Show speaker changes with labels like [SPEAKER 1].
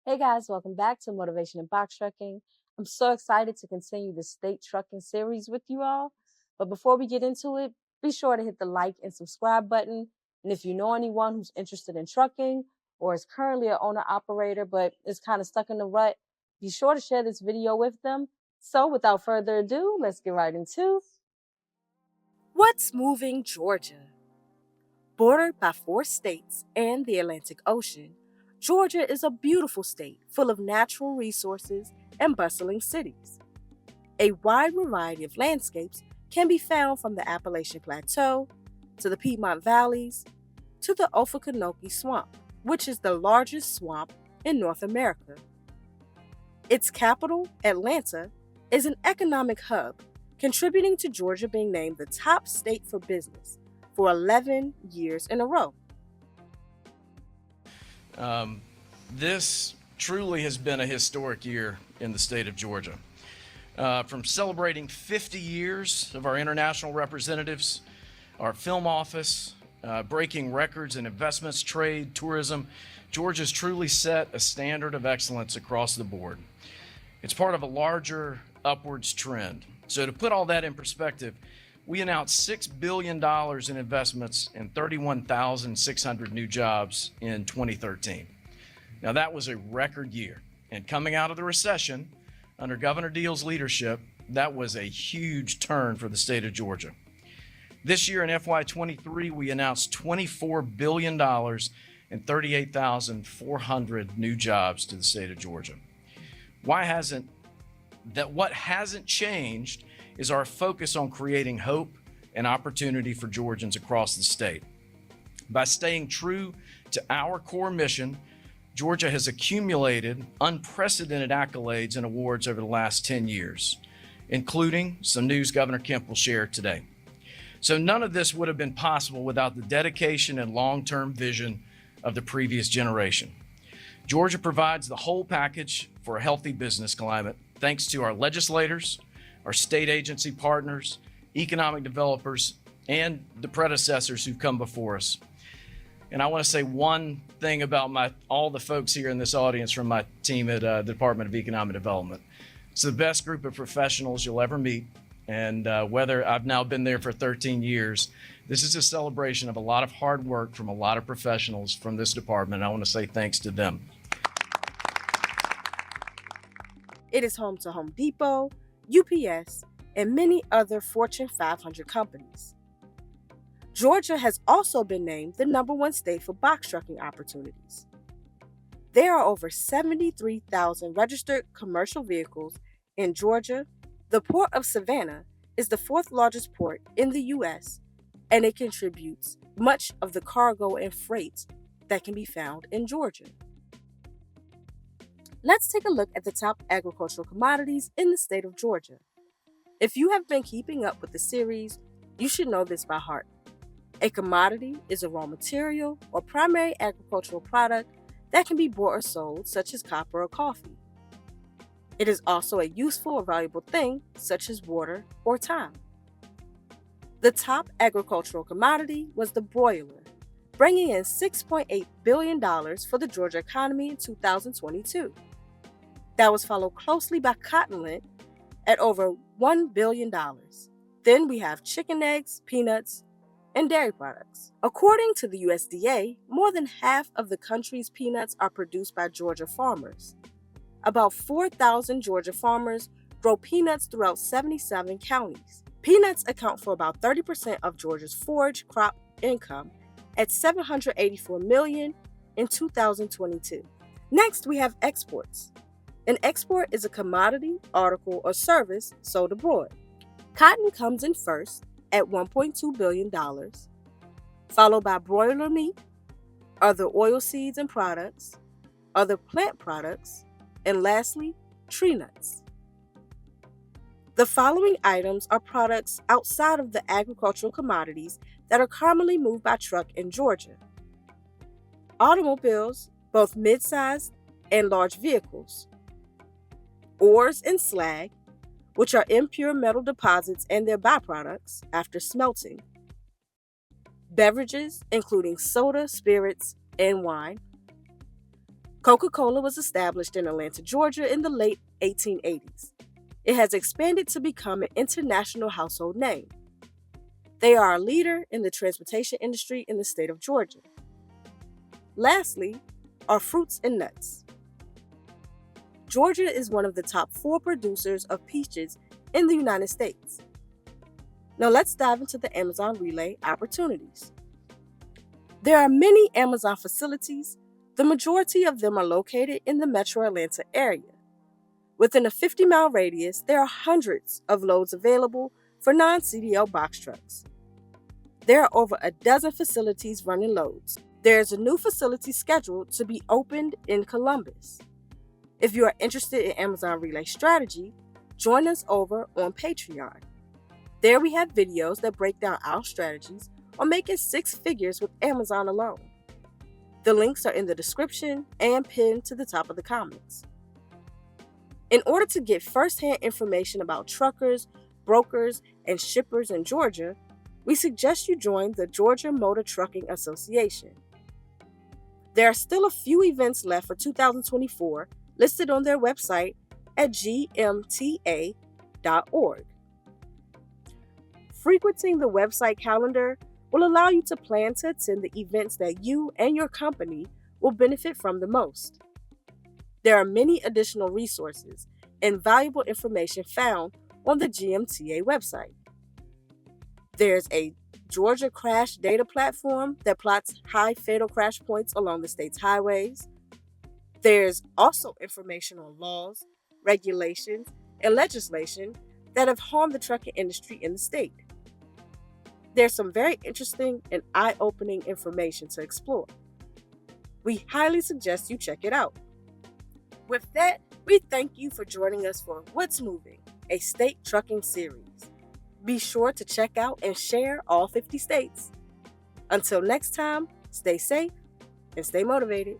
[SPEAKER 1] Hey guys, welcome back to Motivation and Box Trucking. I'm so excited to continue the state trucking series with you all. But before we get into it, be sure to hit the like and subscribe button. And if you know anyone who's interested in trucking or is currently an owner operator but is kind of stuck in the rut, be sure to share this video with them. So without further ado, let's get right into
[SPEAKER 2] What's moving Georgia? Bordered by 4 states and the Atlantic Ocean, Georgia is a beautiful state full of natural resources and bustling cities. A wide variety of landscapes can be found from the Appalachian Plateau to the Piedmont Valleys to the Okeechobee Swamp, which is the largest swamp in North America. Its capital, Atlanta, is an economic hub, contributing to Georgia being named the top state for business for 11 years in a row.
[SPEAKER 3] This truly has been a historic year in the state of Georgia. From celebrating 50 years of our international representatives, our film office, breaking records in investments, trade, tourism, Georgia's truly set a standard of excellence across the board. It's part of a larger upwards trend. So to put all that in perspective, we announced $6 billion in investments and 31,600 new jobs in 2013. Now that was a record year. And coming out of the recession, under Governor Deal's leadership, that was a huge turn for the state of Georgia. This year in FY23, we announced $24 billion and 38,400 new jobs to the state of Georgia. What hasn't changed is our focus on creating hope and opportunity for Georgians across the state. By staying true to our core mission, Georgia has accumulated unprecedented accolades and awards over the last 10 years, including some news Governor Kemp will share today. So none of this would have been possible without the dedication and long-term vision of the previous generation. Georgia provides the whole package for a healthy business climate, thanks to our legislators, our state agency partners, economic developers, and the predecessors who've come before us. And I want to say one thing about all the folks here in this audience from my team at the Department of Economic Development. It's the best group of professionals you'll ever meet. And whether I've now been there for 13 years, this is a celebration of a lot of hard work from a lot of professionals from this department. I want to say thanks to them.
[SPEAKER 2] It is home to Home Depot, UPS, and many other Fortune 500 companies. Georgia has also been named the #1 state for box trucking opportunities. There are over 73,000 registered commercial vehicles in Georgia. The Port of Savannah is the 4th largest port in the U.S., and it contributes much of the cargo and freight that can be found in Georgia. Let's take a look at the top agricultural commodities in the state of Georgia. If you have been keeping up with the series, you should know this by heart. A commodity is a raw material or primary agricultural product that can be bought or sold, such as copper or coffee. It is also a useful or valuable thing, such as water or time. The top agricultural commodity was the broiler, bringing in $6.8 billion for the Georgia economy in 2022. That was followed closely by cotton lint at over $1 billion. Then we have chicken eggs, peanuts, and dairy products. According to the USDA, more than half of the country's peanuts are produced by Georgia farmers. About 4,000 Georgia farmers grow peanuts throughout 77 counties. Peanuts account for about 30% of Georgia's forage crop income at $784 million in 2022. Next, we have exports. An export is a commodity, article, or service sold abroad. Cotton comes in first at $1.2 billion, followed by broiler meat, other oilseeds and products, other plant products, and lastly, tree nuts. The following items are products outside of the agricultural commodities that are commonly moved by truck in Georgia. Automobiles, both mid-sized and large vehicles. Ores and slag, which are impure metal deposits and their byproducts after smelting. Beverages, including soda, spirits, and wine. Coca-Cola was established in Atlanta, Georgia in the late 1880s. It has expanded to become an international household name. They are a leader in the transportation industry in the state of Georgia. Lastly, are fruits and nuts. Georgia is one of the top 4 producers of peaches in the United States. Now let's dive into the Amazon Relay opportunities. There are many Amazon facilities. The majority of them are located in the metro Atlanta area. Within a 50-mile radius, there are hundreds of loads available for non-CDL box trucks. There are over a dozen facilities running loads. There is a new facility scheduled to be opened in Columbus. If you are interested in Amazon Relay strategy, join us over on Patreon. There we have videos that break down our strategies on making 6 figures with Amazon alone. The links are in the description and pinned to the top of the comments. In order to get firsthand information about truckers, brokers, and shippers in Georgia, we suggest you join the Georgia Motor Trucking Association. There are still a few events left for 2024 listed on their website at gmta.org. Frequenting the website calendar will allow you to plan to attend the events that you and your company will benefit from the most. There are many additional resources and valuable information found on the GMTA website. There's a Georgia crash data platform that plots high fatal crash points along the state's highways. There's also information on laws, regulations, and legislation that have harmed the trucking industry in the state. There's some very interesting and eye-opening information to explore. We highly suggest you check it out. With that, we thank you for joining us for What's Moving, a state trucking series. Be sure to check out and share all 50 states. Until next time, stay safe and stay motivated.